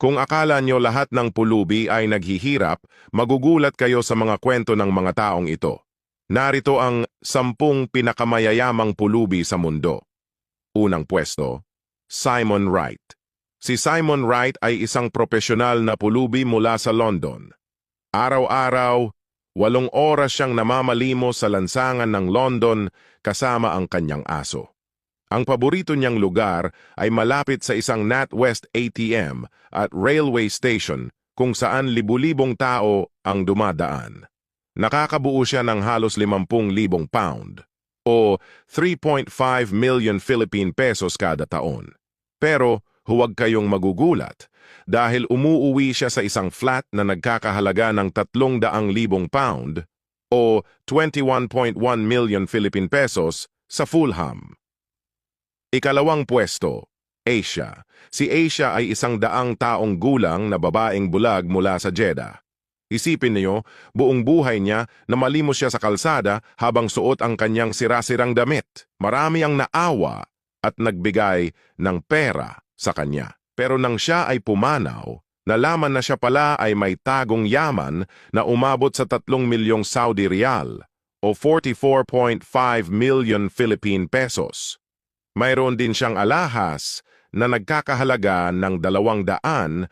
Kung akala nyo lahat ng pulubi ay naghihirap, magugulat kayo sa mga kwento ng mga taong ito. Narito ang 10 pinakamayayamang pulubi sa mundo. Unang pwesto, Simon Wright. Si Simon Wright ay isang profesional na pulubi mula sa London. Araw-araw, 8 oras siyang namamalimos sa lansangan ng London kasama ang kanyang aso. Ang paborito niyang lugar ay malapit sa isang NatWest ATM at railway station kung saan libu-libong tao ang dumadaan. Nakakabuo siya ng halos 50,000 pound o 3.5 million Philippine pesos kada taon. Pero huwag kayong magugulat dahil umuuwi siya sa isang flat na nagkakahalaga ng 300,000 pound o 21.1 million Philippine pesos sa Fulham. Ikalawang pwesto, Asia. Si Asia ay 100 taong gulang na babaeng bulag mula sa Jeddah. Isipin niyo, buong buhay niya na malimos siya sa kalsada habang suot ang kanyang sira-sirang damit. Marami ang naawa at nagbigay ng pera sa kanya. Pero nang siya ay pumanaw, nalaman na siya pala ay may tagong yaman na umabot sa 3 milyong Saudi Riyal o 44.5 million Philippine pesos. Mayroon din siyang alahas na nagkakahalaga ng 226,000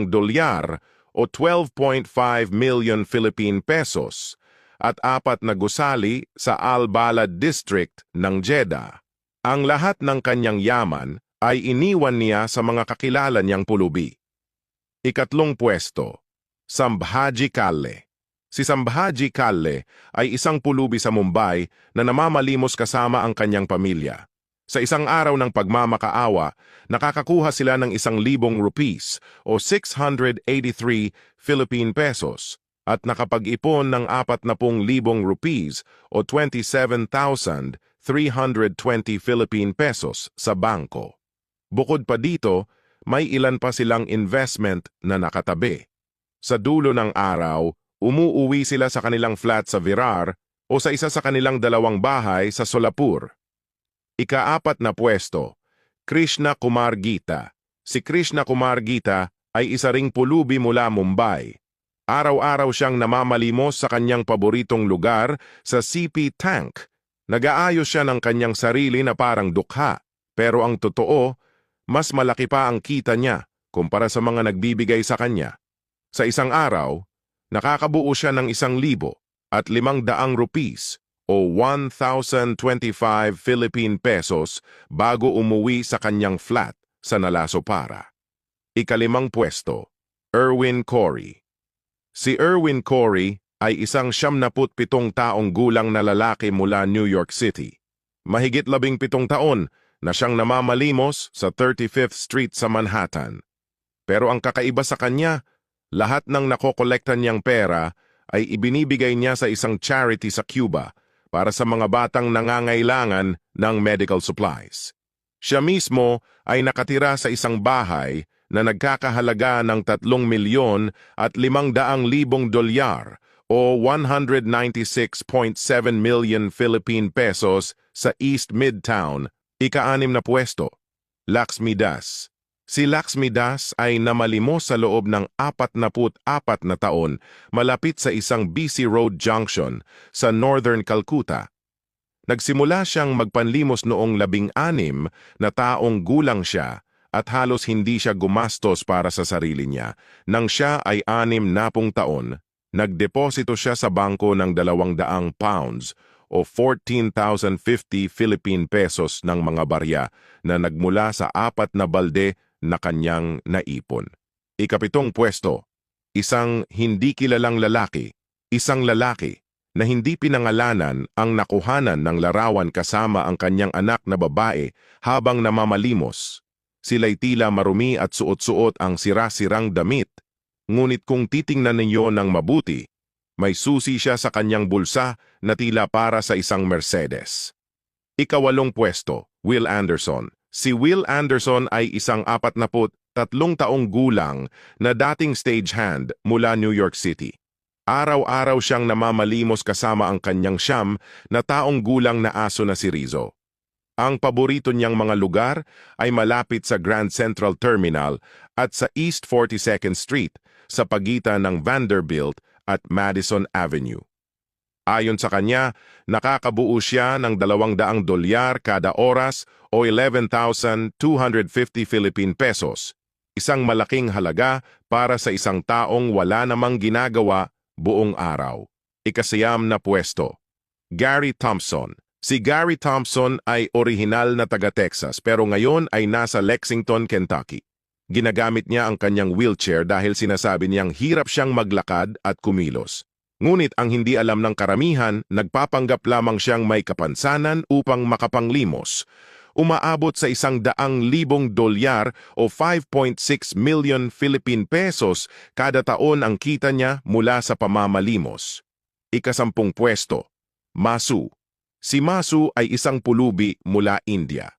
dolyar o 12.5 million Philippine pesos at 4 na gusali sa Al-Balad District ng Jeddah. Ang lahat ng kanyang yaman ay iniwan niya sa mga kakilala niyang pulubi. Ikatlong pwesto, Sambhaji Kalle. Si Sambhaji Kalle ay isang pulubi sa Mumbai na namamalimos kasama ang kanyang pamilya. Sa isang araw ng pagmamakaawa, nakakakuha sila ng 1,000 rupees o 683 Philippine pesos at nakapag-ipon ng 40,000 rupees o 27,320 Philippine pesos sa bangko. Bukod pa dito, may ilan pa silang investment na nakatabi. Sa dulo ng araw, umuuwi sila sa kanilang flat sa Virar o sa isa sa kanilang 2 bahay sa Solapur. Ika-4 na pwesto, Krishna Kumar Gita. Si Krishna Kumar Gita ay isa ring pulubi mula Mumbai. Araw-araw siyang namamalimos sa kanyang paboritong lugar sa CP Tank. Nag-aayos siya ng kanyang sarili na parang dukha. Pero ang totoo, mas malaki pa ang kita niya kumpara sa mga nagbibigay sa kanya. Sa isang araw, nakakabuo siya ng 1,500 rupees o 1,025 Philippine pesos bago umuwi sa kanyang flat sa Nalasopara. Ika-5 pwesto, Erwin Corey. Si Erwin Corey ay isang 77 taong gulang na lalaki mula New York City. Mahigit 17 taon na siyang namamalimos sa 35th Street sa Manhattan. Pero ang kakaiba sa kanya, lahat ng nakokolekta niyang pera ay ibinibigay niya sa isang charity sa Cuba para sa mga batang nangangailangan ng medical supplies. Siya mismo ay nakatira sa isang bahay na nagkakahalaga ng 3,500,000 dolyar o 196.7 million Philippine pesos sa East Midtown. Ika-6 na pwesto, Laxmi Das. Si Laxmi Das ay namalimos sa loob ng 44 na taon malapit sa isang busy road junction sa Northern Calcutta. Nagsimula siyang magpanlimos noong 16 na taong gulang siya at halos hindi siya gumastos para sa sarili niya. Nang siya ay 60 taon, nagdeposito siya sa bangko ng 200 pounds o 14,050 Philippine pesos ng mga barya na nagmula sa 4 na balde na kanyang naipon. Ika-7 pwesto, isang hindi kilalang lalaki. Isang lalaki na hindi pinangalanan ang nakuhanan ng larawan kasama ang kanyang anak na babae habang namamalimos. Sila'y tila marumi at suot-suot ang sira-sirang damit. Ngunit kung titingnan ninyo ng mabuti, may susi siya sa kanyang bulsa na tila para sa isang Mercedes. Ika-8 pwesto, Will Anderson. Si Will Anderson ay isang 43 taong gulang na dating stagehand mula New York City. Araw-araw siyang namamalimos kasama ang kanyang 9 na taong gulang na aso na si Rizzo. Ang paborito niyang mga lugar ay malapit sa Grand Central Terminal at sa East 42nd Street sa pagitan ng Vanderbilt at Madison Avenue. Ayon sa kanya, nakakabuo siya ng $200 kada oras o 11,250 Philippine pesos, isang malaking halaga para sa isang taong wala namang ginagawa buong araw. Ikasiyam na pwesto. Gary Thompson. Si Gary Thompson ay orihinal na taga-Texas pero ngayon ay nasa Lexington, Kentucky. Ginagamit niya ang kanyang wheelchair dahil sinasabi niyang hirap siyang maglakad at kumilos. Ngunit ang hindi alam ng karamihan, nagpapanggap lamang siyang may kapansanan upang makapanglimos. Umaabot sa $100,000 o 5.6 million Philippine pesos kada taon ang kita niya mula sa pamamalimos. Ikasampung pwesto. Masu. Si Masu ay isang pulubi mula India.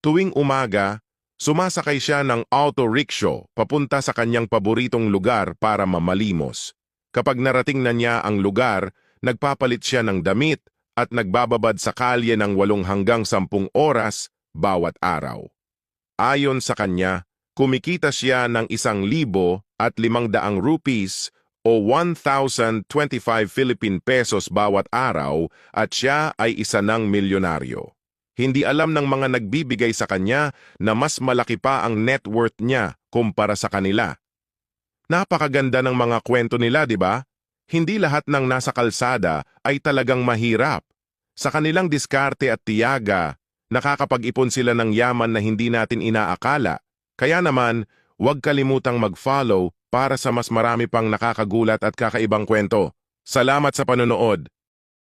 Tuwing umaga, sumasakay siya ng auto rickshaw papunta sa kanyang paboritong lugar para mamalimos. Kapag narating na niya ang lugar, nagpapalit siya ng damit at nagbababad sa kalye ng 8 hanggang 10 oras bawat araw. Ayon sa kanya, kumikita siya ng 1,500 rupees o 1,025 Philippine pesos bawat araw at siya ay isa ng milyonaryo. Hindi alam ng mga nagbibigay sa kanya na mas malaki pa ang net worth niya kumpara sa kanila. Napakaganda ng mga kwento nila, di ba? Hindi lahat ng nasa kalsada ay talagang mahirap. Sa kanilang diskarte at tiyaga, nakakapag-ipon sila ng yaman na hindi natin inaakala. Kaya naman, huwag kalimutang mag-follow para sa mas marami pang nakakagulat at kakaibang kwento. Salamat sa panonood.